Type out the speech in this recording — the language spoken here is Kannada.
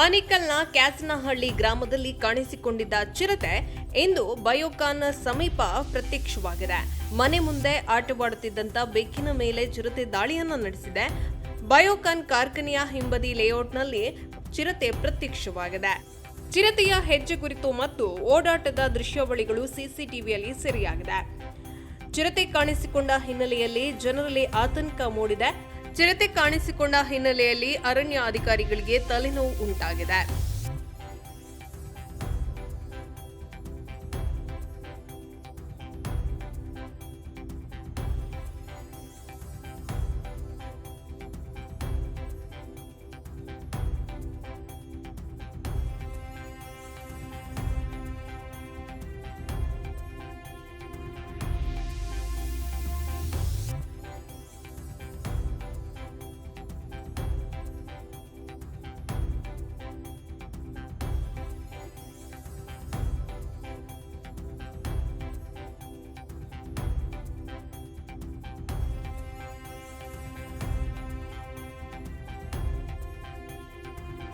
ಆನೇಕಲ್ನ ಕ್ಯಾಸನಹಳ್ಳಿ ಗ್ರಾಮದಲ್ಲಿ ಕಾಣಿಸಿಕೊಂಡಿದ್ದ ಚಿರತೆ ಇಂದು ಬಯೋಕಾನ್ ಸಮೀಪ ಪ್ರತ್ಯಕ್ಷವಾಗಿದೆ. ಮನೆ ಮುಂದೆ ಆಟವಾಡುತ್ತಿದ್ದಂತ ಬೆಕ್ಕಿನ ಮೇಲೆ ಚಿರತೆ ದಾಳಿಯನ್ನ ನಡೆಸಿದೆ. ಬಯೋಕಾನ್ ಕಾರ್ಖಾನೆಯ ಹಿಂಬದಿ ಲೇಔಟ್ನಲ್ಲಿ ಚಿರತೆ ಪ್ರತ್ಯಕ್ಷವಾಗಿದೆ. ಚಿರತೆಯ ಹೆಜ್ಜೆ ಕುರಿತು ಮತ್ತು ಓಡಾಟದ ದೃಶ್ಯಾವಳಿಗಳು ಸಿಸಿಟಿವಿಯಲ್ಲಿ ಸೆರೆಯಾಗಿದೆ. ಚಿರತೆ ಕಾಣಿಸಿಕೊಂಡ ಹಿನ್ನೆಲೆಯಲ್ಲಿ ಜನರಲ್ಲಿ ಆತಂಕ ಮೂಡಿದೆ. ಚಿರತೆ ಕಾಣಿಸಿಕೊಂಡ ಹಿನ್ನೆಲೆಯಲ್ಲಿ ಅರಣ್ಯ ಅಧಿಕಾರಿಗಳಿಗೆ ತಲೆನೋವು ಉಂಟಾಗಿದೆ.